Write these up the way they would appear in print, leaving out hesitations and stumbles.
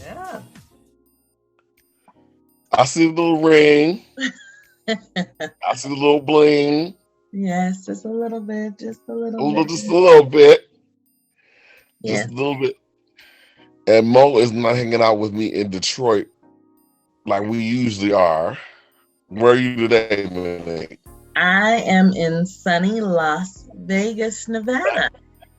Yeah. I see the little ring. I see the little bling. Yes, just a little bit, just a little Just bit. a little bit. Just Yes, a little bit. And Mo is not hanging out with me in Detroit like we usually are. Where are you today, man? I am in sunny Las Vegas, Nevada.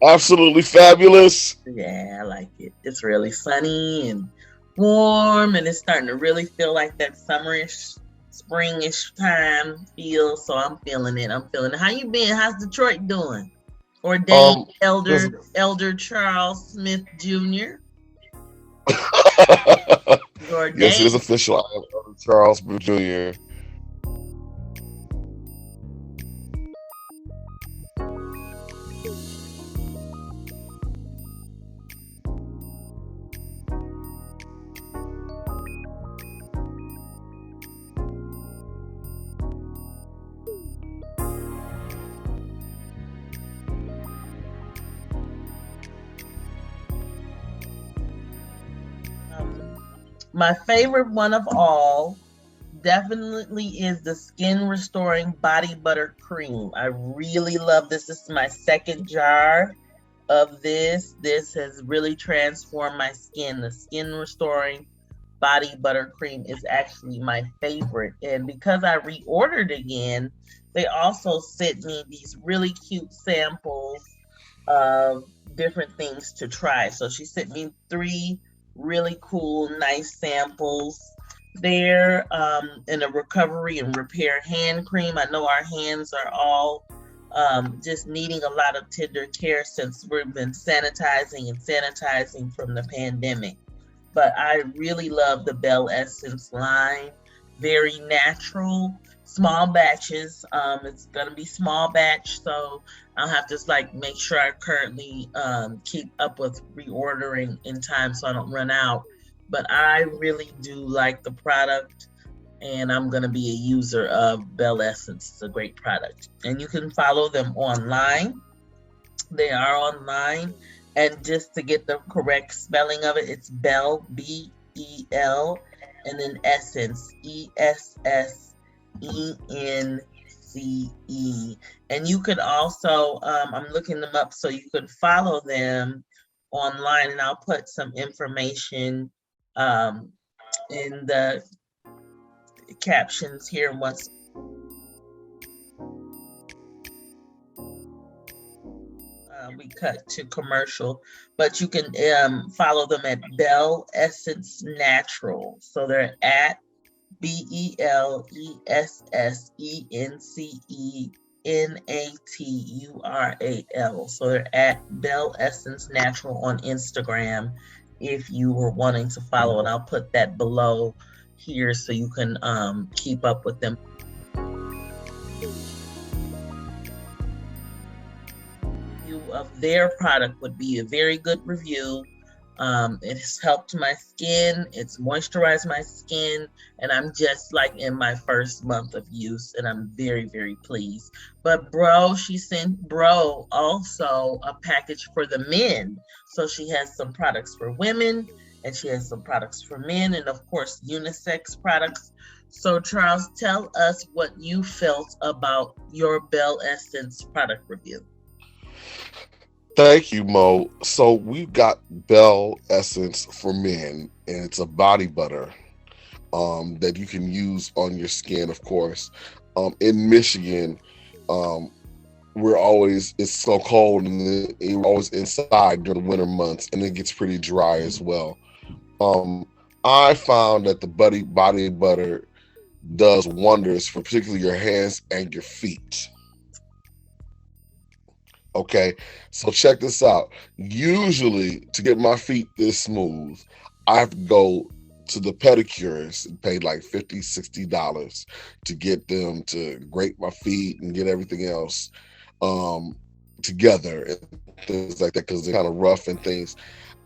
Absolutely fabulous. Yeah, I like it. It's really sunny and warm, and it's starting to really feel like that summerish, springish time feel. So I'm feeling it. I'm feeling it. How you been? How's Detroit doing? Ordained Um, just Elder Charles Smith Jr. yes, it is Ordained. official. I am Elder Charles Jr. My favorite one of all definitely is the skin restoring body butter cream. I really love this. This is my second jar of this. This has really transformed my skin. The skin restoring body butter cream is actually my favorite. And because I reordered again, they also sent me these really cute samples of different things to try. So she sent me three really cool, nice samples there, in a recovery and repair hand cream. I know our hands are all just needing a lot of tender care since we've been sanitizing from the pandemic. But I really love the Bell Essence line. Very natural, small batches. It's gonna be small batch, so I'll have to like make sure I currently keep up with reordering in time so I don't run out. But I really do like the product, and I'm gonna be a user of Bell Essence. It's a great product, and you can follow them online. They are online. And just to get the correct spelling of it, it's Bell, Bel, and then Essence, Essence. And you could also, I'm looking them up so you could follow them online, and I'll put some information um, in the captions here once we cut to commercial, but you can follow them at Bell Essence Natural. So they're at BELESSENCENATURAL. So they're at Bell Essence Natural on Instagram if you were wanting to follow, and I'll put that below here so you can keep up with them. Of their product would be a very good review. It has helped my skin, it's moisturized my skin, and I'm just like in my first month of use, and I'm very, very pleased. But she sent Bro also a package for the men. So she has some products for women, and she has some products for men, and of course, unisex products. So, Charles, tell us what you felt about your Bell Essence product review. Thank you, Mo. So we've got Bell Essence for men, and it's a body butter that you can use on your skin, of course. In Michigan, um, it's so cold, and we're always inside during the winter months, and it gets pretty dry as well. Um, I found that the body butter does wonders for particularly your hands and your feet. Okay, so check this out. Usually, to get my feet this smooth, I have to go to the pedicures and pay like $50, $60 to get them to grate my feet and get everything else um, together and things like that because they're kind of rough and things.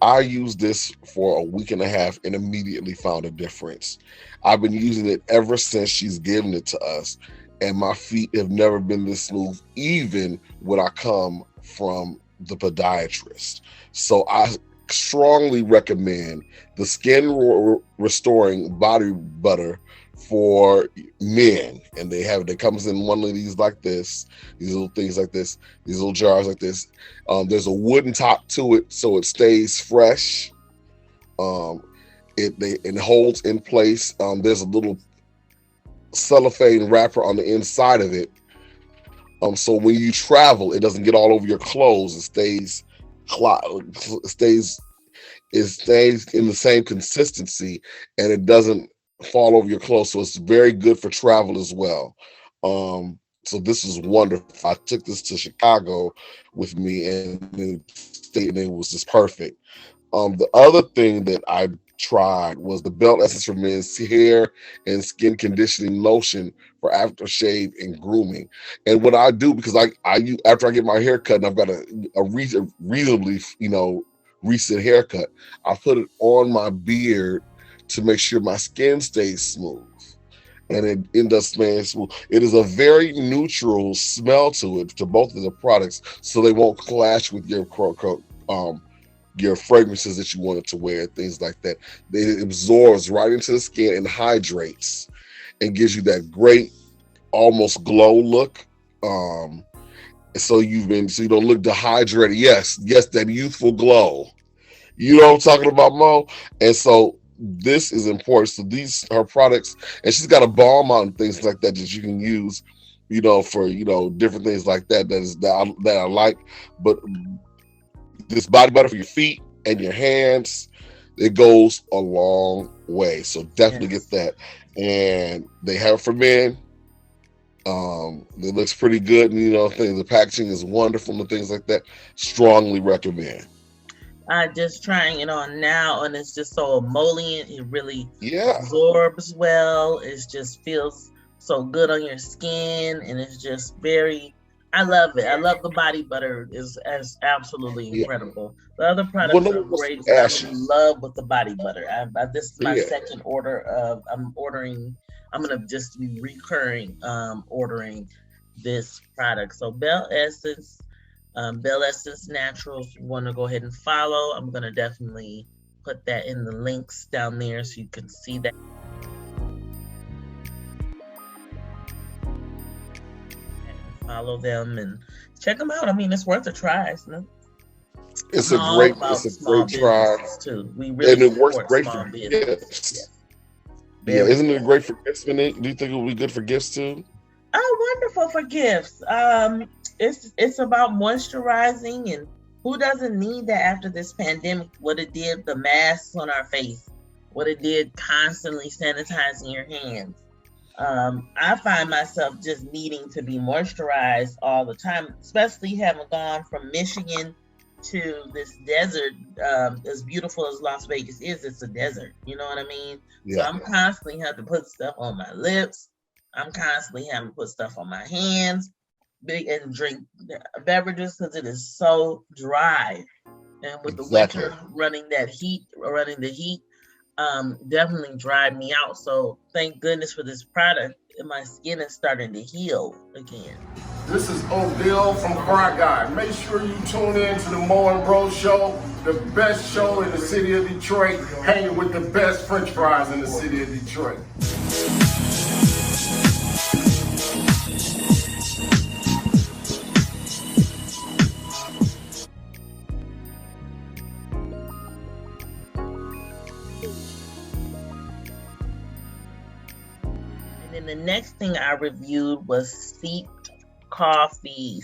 I used this for a week and a half and immediately found a difference. I've been using it ever since she's given it to us, and my feet have never been this smooth, even when I come from the podiatrist. So strongly recommend the skin restoring body butter for men, and they comes in one of these like this, these little things like this, these little jars like this. There's a wooden top to it, so it stays fresh. Um, it holds in place. There's a little cellophane wrapper on the inside of it. So when you travel, it doesn't get all over your clothes. It stays in the same consistency, and it doesn't fall over your clothes. So it's very good for travel as well. So this is wonderful. I took this to Chicago with me, and it was just perfect. The other thing that I tried was the Belt Essence for Men's hair and skin conditioning lotion for aftershave and grooming. And what I do, because after I get my hair cut and I've got a reasonably, recent haircut, I put it on my beard to make sure my skin stays smooth. And it ends up smelling smooth. It is a very neutral smell to it, to both of the products, so they won't clash with your fragrances that you wanted to wear, things like that. It absorbs right into the skin and hydrates and gives you that great, almost glow look. So you don't look dehydrated. Yes, that youthful glow. You know what I'm talking about, Mo? And so this is important. So these are products, and she's got a balm out and things like that you can use, for different things like that I like. But this body butter for your feet and your hands, it goes a long way. So definitely get that. And they have it for men. It looks pretty good, and the packaging is wonderful and things like that. Strongly recommend. I'm just trying it on now, and it's just so emollient. It really absorbs well. It just feels so good on your skin, and it's just very. I love it. I love the body butter. Is absolutely incredible. The other products are great. I'm in love with the body butter. This is my second order of. I'm gonna just be recurring ordering this product. So Bell Essence Naturals. You want to go ahead and follow. I'm gonna definitely put that in the links down there so you can see that. Follow them and check them out. I mean, it's worth a try. It's a great try too. We really and it works great for gifts. Yeah, isn't it great for gifts, Monique? Do you think it would be good for gifts too? Oh, wonderful for gifts. It's about moisturizing, and who doesn't need that after this pandemic? What it did, the masks on our face, what it did, constantly sanitizing your hands. I find myself just needing to be moisturized all the time, especially having gone from Michigan to this desert. As beautiful as Las Vegas is, it's a desert. You know what I mean? Yeah. So I'm constantly having to put stuff on my lips. I'm constantly having to put stuff on my hands, and drink beverages because it is so dry. And with the winter running the heat, definitely dried me out. So thank goodness for this product, and my skin is starting to heal again. This is Odell from Cry Guy. Make sure you tune in to the Mo and Bro Show, the best show in the city of Detroit, hanging with the best French fries in the city of Detroit. The next thing I reviewed was steeped coffee.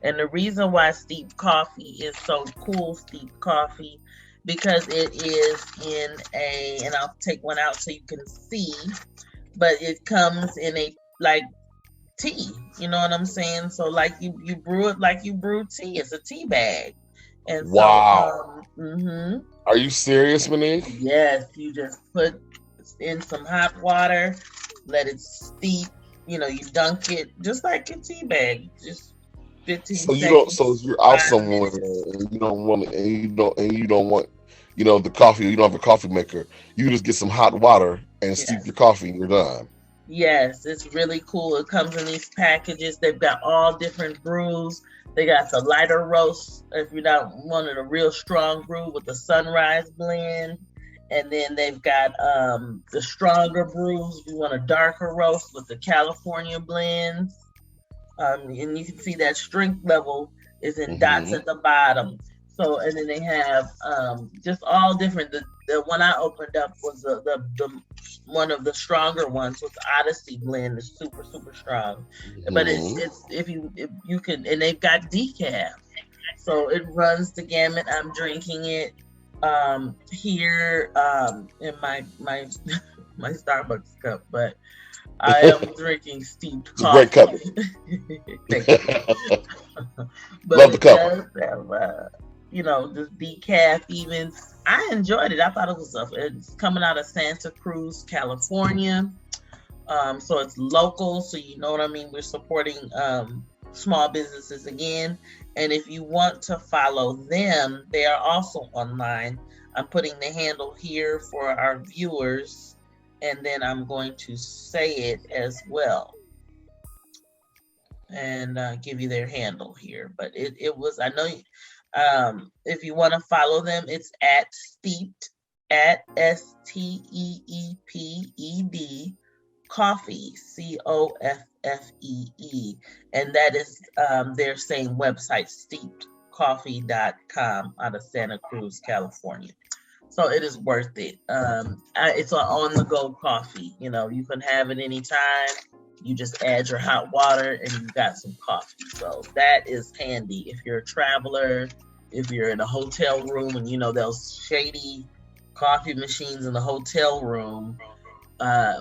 And the reason why steeped coffee is so cool, steeped coffee, because it is in and I'll take one out so you can see, but it comes in a like tea, you know what I'm saying? So like you brew it like you brew tea. It's a tea bag. And wow. Are you serious, Monique? Yes, you just put in some hot water, let it steep, you dunk it just like a tea bag, just 15 seconds. So if you're out somewhere and you don't want the coffee, you don't have a coffee maker, you just get some hot water and steep your coffee and you're done. Yes, it's really cool. It comes in these packages. They've got all different brews. They got the lighter roast if you're not wanting a real strong brew with the sunrise blend. And then they've got the stronger brews if you want a darker roast with the California blends. And you can see that strength level is in dots at the bottom. So, and then they have just all different. The one I opened up was the one of the stronger ones with the Odyssey blend is super strong. But it's if you can, and they've got decaf, so it runs the gamut. I'm drinking it here in my my Starbucks cup, but I am drinking steeped coffee. It's a great cup. Thank you. But Love the it cup. does have, just decaf even. I enjoyed it. I thought it was it's coming out of Santa Cruz, California. So it's local. So you know what I mean? We're supporting small businesses again. And if you want to follow them, they are also online. I'm putting the handle here for our viewers, and then I'm going to say it as well and give you their handle here. But it was, I know, if you want to follow them, it's at Steeped, at STEEPED Coffee, COFFEE. And that is their same website, steepedcoffee.com out of Santa Cruz, California. So it is worth it. It's an on-the-go coffee. You can have it anytime. You just add your hot water and you got some coffee. So that is handy if you're a traveler, if you're in a hotel room and those shady coffee machines in the hotel room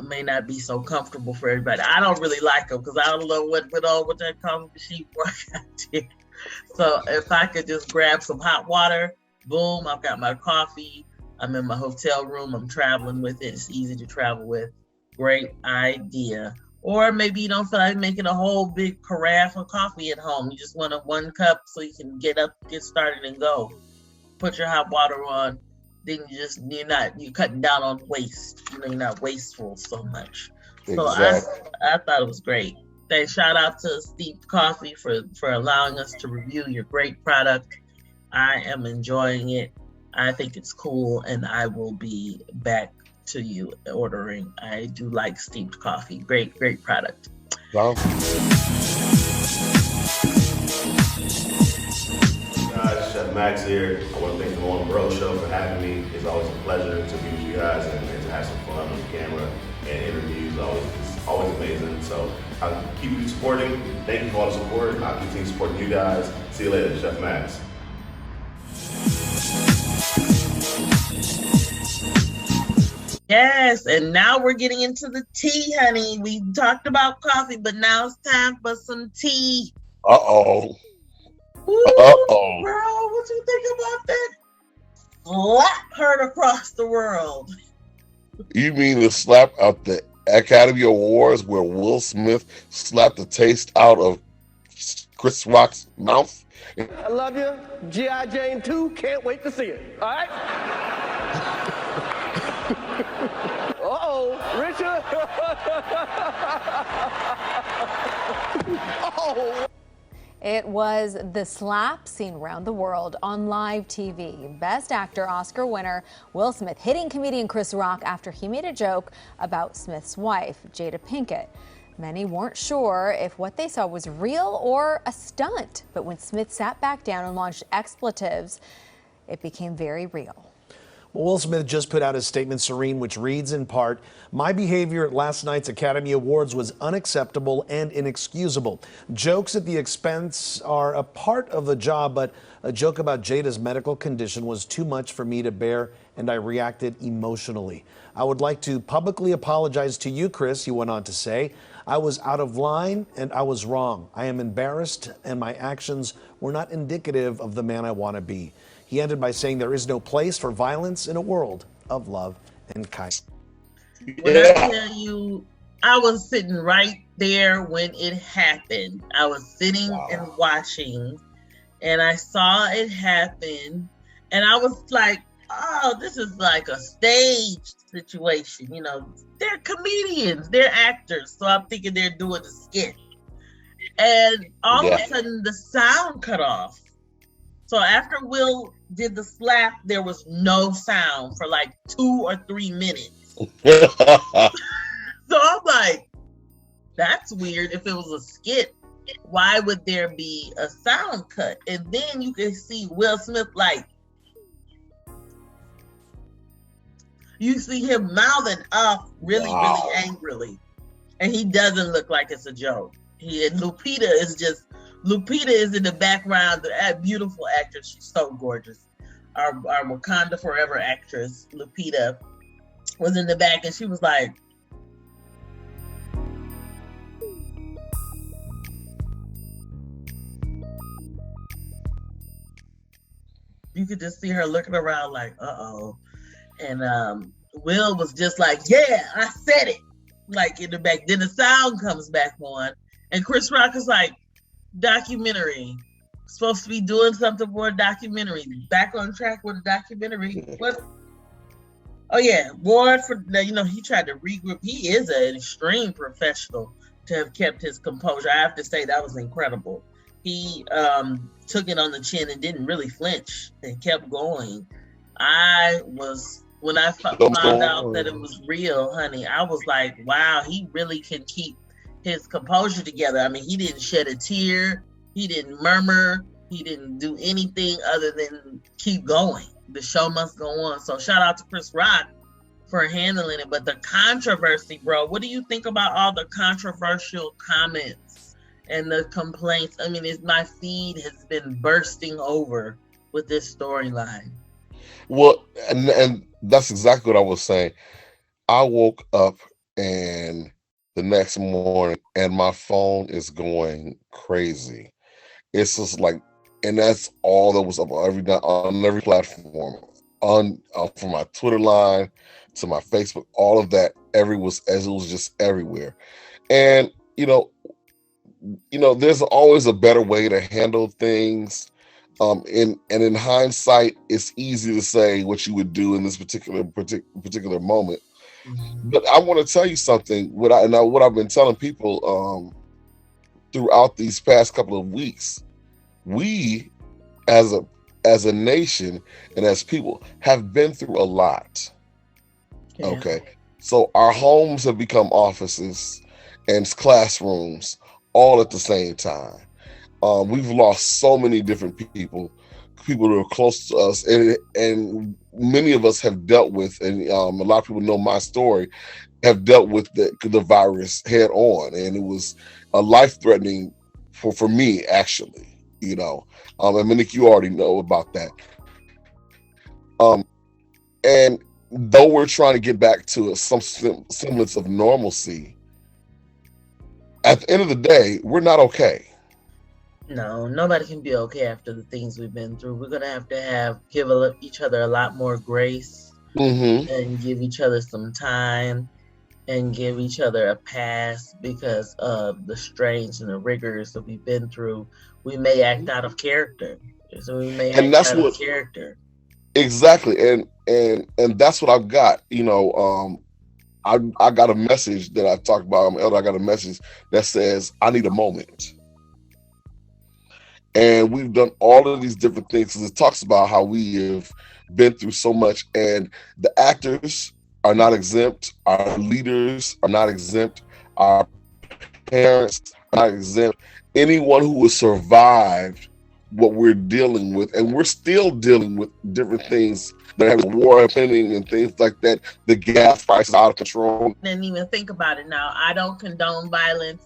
may not be so comfortable for everybody. I don't really like them because I don't know what went on with that coffee machine before I got there. So if I could just grab some hot water, boom, I've got my coffee. I'm in my hotel room. I'm traveling with it. It's easy to travel with. Great idea. Or maybe you don't feel like making a whole big carafe of coffee at home. You just want a 1 cup so you can get started and go. Put your hot water on. Then you're cutting down on waste. You're not wasteful so much. Exactly. So I thought it was great. Shout out to Steeped Coffee for allowing us to review your great product. I am enjoying it. I think it's cool, and I will be back to you ordering. I do like steeped coffee. Great product. Wow. Guys, Chef Max here. I want to thank the Morning Bro Show for having me. It's always a pleasure to be with you guys and to have some fun on camera and interviews. It's always amazing. So I'll keep you supporting. Thank you for all the support. I'll continue supporting you guys. See you later, Chef Max. Yes, and now we're getting into the tea, honey. We talked about coffee, but now it's time for some tea. Uh-oh. Ooh, bro, what you think about that? Slap heard across the world. You mean the slap at the Academy Awards where Will Smith slapped the taste out of Chris Rock's mouth? I love you. G.I. Jane 2, can't wait to see it. All right? Uh-oh, Richard. Oh. It was the slap seen around the world on live TV. Best Actor Oscar winner Will Smith hitting comedian Chris Rock after he made a joke about Smith's wife, Jada Pinkett. Many weren't sure if what they saw was real or a stunt, but when Smith sat back down and launched expletives, it became very real. Will Smith just put out his statement, Serene, which reads in part, "My behavior at last night's Academy Awards was unacceptable and inexcusable. Jokes at the expense are a part of the job, but a joke about Jada's medical condition was too much for me to bear, and I reacted emotionally. I would like to publicly apologize to you, Chris," he went on to say. "I was out of line and I was wrong. I am embarrassed and my actions were not indicative of the man I want to be." He ended by saying there is no place for violence in a world of love and kindness. When I tell you, I was sitting right there when it happened. I was sitting and watching, and I saw it happen, and I was like, oh, this is like a staged situation. You know, they're comedians, they're actors. So I'm thinking they're doing a skit. And all of a sudden the sound cut off. So after Will did the slap, there was no sound for like 2 or 3 minutes. So I'm like, that's weird. If it was a skit, why would there be a sound cut? And then you can see Will Smith, like, you see him mouthing off really angrily. And he doesn't look like it's a joke. Lupita is in the background, the beautiful actress. She's so gorgeous. Our Wakanda Forever actress, Lupita, was in the back and she was like, you could just see her looking around like, uh-oh. And Will was just like, yeah, I said it. Like in the back. Then the sound comes back on. And Chris Rock is like, documentary. Supposed to be doing something for a documentary. Back on track with a documentary. What? Oh yeah, Ward he tried to regroup. He is an extreme professional to have kept his composure. I have to say that was incredible. He took it on the chin and didn't really flinch and kept going. When I found out that it was real, honey, I was like, wow, he really can keep his composure together. I mean, he didn't shed a tear. He didn't murmur. He didn't do anything other than keep going. The show must go on. So shout out to Chris Rock for handling it. But the controversy, bro, what do you think about all the controversial comments and the complaints? I mean, my feed has been bursting over with this storyline. Well, and that's exactly what I was saying. I woke up and the next morning and my phone is going crazy. It's just like, and that's all that was up on every platform, from my Twitter line to my Facebook, all of that, it was just everywhere. And there's always a better way to handle things. In hindsight, it's easy to say what you would do in this particular moment. Mm-hmm. But I want to tell you something. What I've been telling people throughout these past couple of weeks, we as a nation and as people have been through a lot. Yeah. Okay, so our homes have become offices and classrooms all at the same time. We've lost so many different people who are close to us, and many of us have dealt with, and a lot of people know my story, have dealt with the virus head on, and it was a life-threatening for me, actually. And Monique, you already know about that. And though we're trying to get back to some semblance of normalcy, at the end of the day, we're not okay. No, nobody can be okay after the things we've been through. We're gonna have to give each other a lot more grace, mm-hmm. and give each other some time, and give each other a pass because of the strains and the rigors that we've been through. We may act out of character, so we may act out of character. Exactly, and that's what I've got. I got a message that I talked about. I'm elder. I got a message that says I need a moment. And we've done all of these different things because it talks about how we have been through so much, and the actors are not exempt. Our leaders are not exempt. Our parents are not exempt. Anyone who has survived what we're dealing with, and we're still dealing with different things. There's war happening and things like that. The gas prices out of control. Didn't even think about it now. I don't condone violence.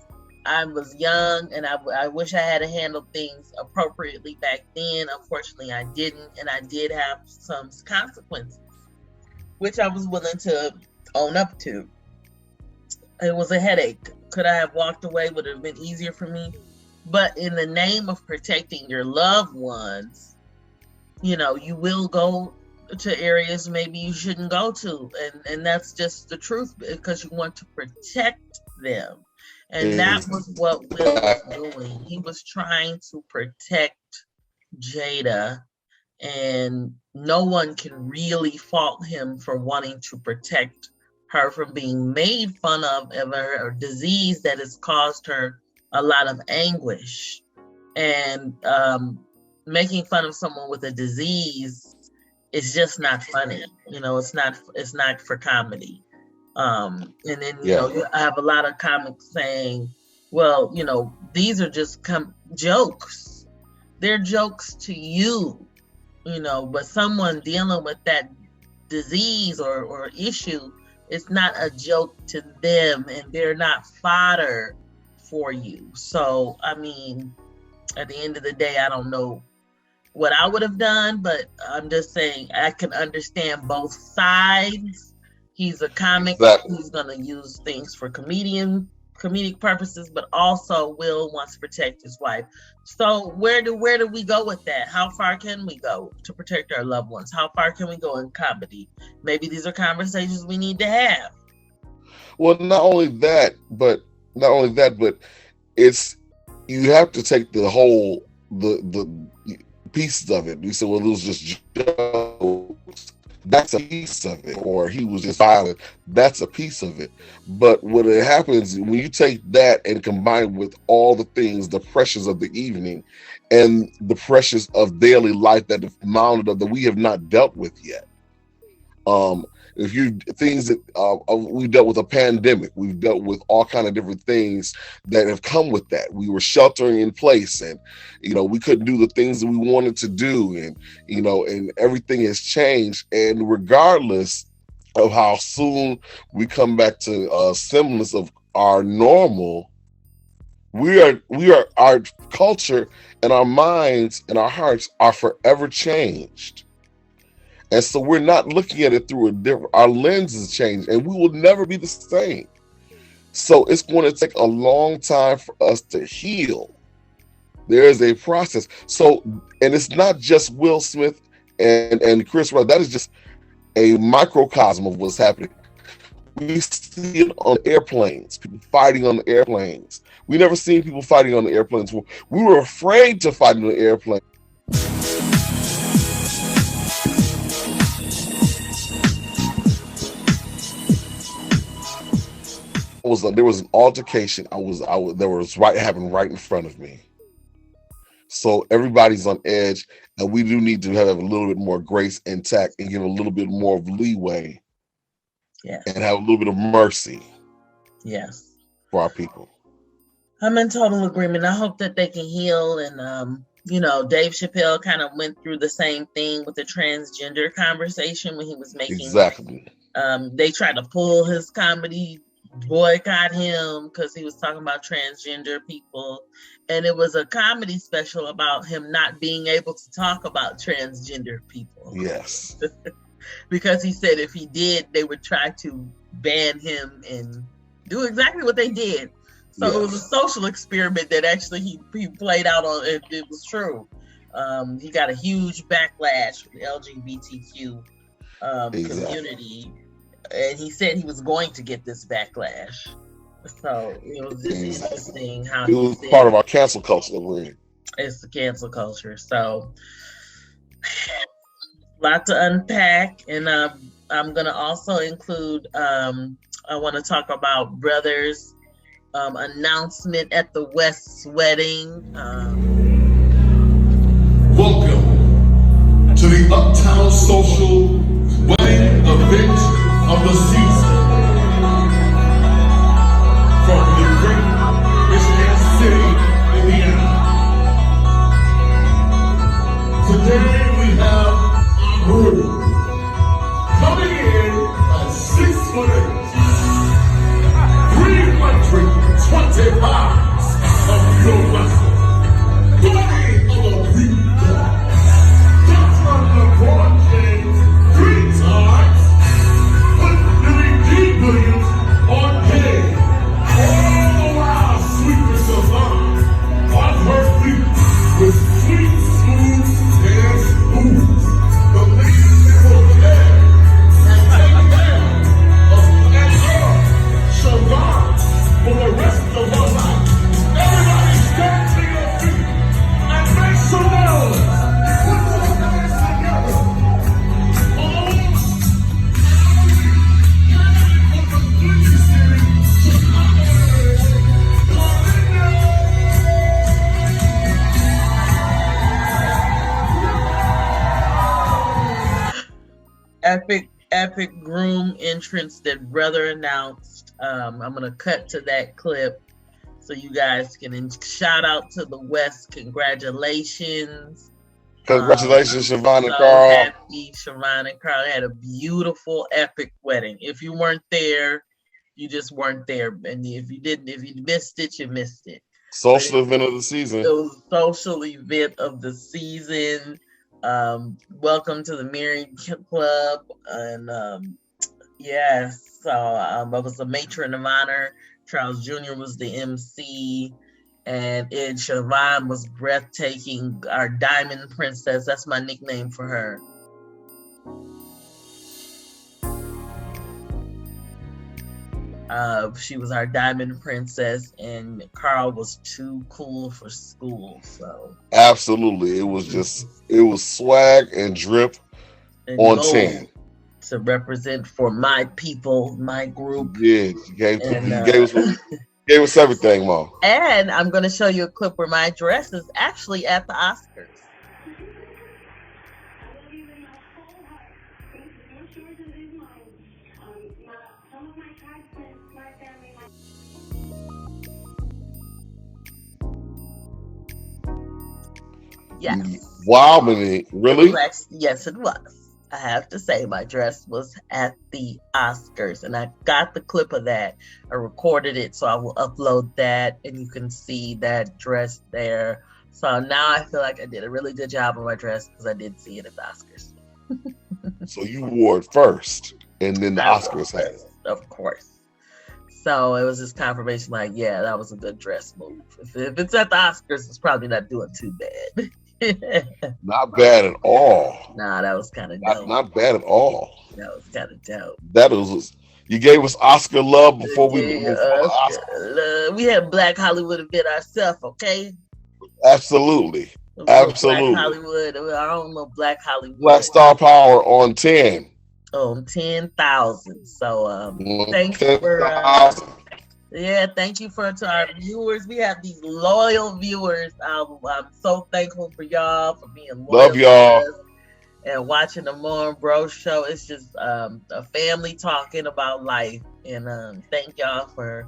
I was young, and I wish I had handled things appropriately back then. Unfortunately, I didn't, and I did have some consequences, which I was willing to own up to. It was a headache. Could I have walked away? Would it have been easier for me? But in the name of protecting your loved ones, you will go to areas maybe you shouldn't go to, and that's just the truth, because you want to protect them. And that was what Will was doing. He was trying to protect Jada and no one can really fault him for wanting to protect her from being made fun of her disease that has caused her a lot of anguish. And making fun of someone with a disease is just not funny. It's not for comedy. And then I have a lot of comics saying, well, these are just jokes. They're jokes to you, but someone dealing with that disease or issue, it's not a joke to them, and they're not fodder for you. So, I mean, at the end of the day, I don't know what I would have done, but I'm just saying I can understand both sides. He's a comic. He's going to use things for comedic purposes, but also Will wants to protect his wife. So where do we go with that? How far can we go to protect our loved ones? How far can we go in comedy? Maybe these are conversations we need to have. Well, not only that, but it's, you have to take the whole the pieces of it. You said, well, it was just jokes. That's a piece of it. Or he was just violent. That's a piece of it. But what happens when you take that and combine with all the things, the pressures of the evening and the pressures of daily life that have mounted up that we have not dealt with yet. Things that we've dealt with a pandemic, we've dealt with all kind of different things that have come with that. We were sheltering in place, and we couldn't do the things that we wanted to do, and and everything has changed. And regardless of how soon we come back to a semblance of our normal, we are our culture and our minds and our hearts are forever changed. And so we're not looking at it through our lenses change, and we will never be the same. So it's going to take a long time for us to heal. There is a process. So, and it's not just Will Smith and Chris Rock. That is just a microcosm of what's happening. We see it on airplanes, people fighting on the airplanes. We never seen people fighting on the airplanes before. We were afraid to fight on the airplane. There was an altercation. Happened right in front of me. So everybody's on edge, and we do need to have a little bit more grace and tact and give a little bit more of leeway. Yes. And have a little bit of mercy. Yes. For our people. I'm in total agreement. I hope that they can heal. And Dave Chappelle kind of went through the same thing with the transgender conversation when he was making. Exactly. They tried to pull his comedy, boycott him because he was talking about transgender people, and it was a comedy special about him not being able to talk about transgender people. Yes. Because he said if he did, they would try to ban him and do exactly what they did. So It was a social experiment that actually he played out on. It was true. He got a huge backlash from the LGBTQ community. And he said he was going to get this backlash. So it was just interesting how it was part of our cancel culture that we're in. It's the cancel culture. So a lot to unpack. And I'm going to also include, I want to talk about Brother's announcement at the West's wedding. Welcome to the Uptown Social Wedding Event of the season, from the great Michigan City, Indiana. Today we have a group coming in at 6'8", 320 pounds of pure wrestling, 40 of the Greek God, Dr. LeBron James epic groom entrance that brother announced. I'm gonna cut to that clip so you guys can shout out to the West. Congratulations. Congratulations, Siobhan and So Carl. happy Siobhan and Carl had a beautiful, epic wedding. If you weren't there, you just weren't there. And if you missed it, you missed it. Social event of the season. It was a social event of the season. Welcome to the Married Club. And yes, so I was a matron of honor. Charles Jr. was the MC. And Siobhan was breathtaking. Our Diamond Princess. That's my nickname for her. She was our Diamond Princess, and Carl was too cool for school. So absolutely, it was swag and drip and on 10 to represent for my people, my group. Yeah, you gave us everything, Mo. And I'm going to show you a clip where my dress is actually at the Oscars. Yes. Wow, Monique. Really? Yes, it was. I have to say my dress was at the Oscars, and I got the clip of that. I recorded it, so I will upload that, and you can see that dress there. So now I feel like I did a really good job on my dress because I did see it at the Oscars. So you wore it first, and then the Oscars had it. Of course. So it was just confirmation like, yeah, that was a good dress move. If it's at the Oscars, it's probably not doing too bad. Not bad at all. Nah, that was kind of dope. Not bad at all. That was kind of dope. That was, you gave us Oscar love before we we had Black Hollywood event ourselves, okay? Absolutely. Absolutely. Black Hollywood. I don't know Black Hollywood. Black Star Power on 10. On 10,000. So thank you for thank you to our viewers. We have these loyal viewers. I'm so thankful for y'all for being loyal. Love y'all. And watching the Mo and Bro show. It's just a family talking about life. And thank y'all for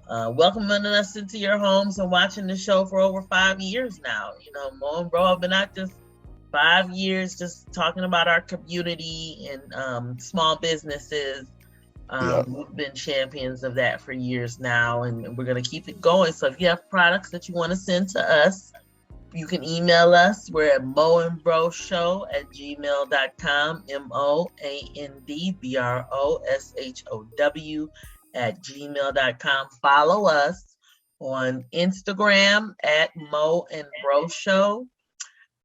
welcoming us into your homes and watching the show for over 5 years now. You know, Mo and Bro have been out just 5 years just talking about our community and small businesses. We've been champions of that for years now, and we're going to keep it going. So if you have products that you want to send to us, you can email us. We're at moandbroshow@gmail.com, moandbroshow@gmail.com. Follow us on Instagram at Mo and Bro Show.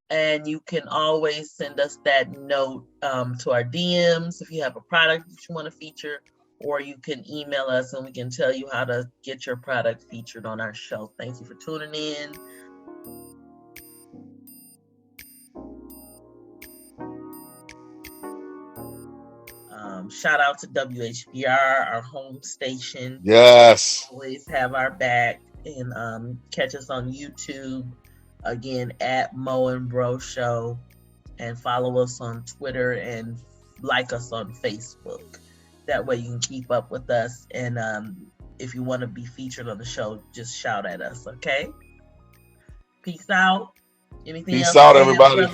And you can always send us that note to our DMs if you have a product that you want to feature, or you can email us and we can tell you how to get your product featured on our show. Thank you for tuning in. Shout out to WHBR, our home station. Yes. Always have our back, and catch us on YouTube. Again, at Mo and Bro Show, and follow us on Twitter and like us on Facebook. That way you can keep up with us. And if you want to be featured on the show, just shout at us, okay? Peace out. Anything else? Peace out, everybody.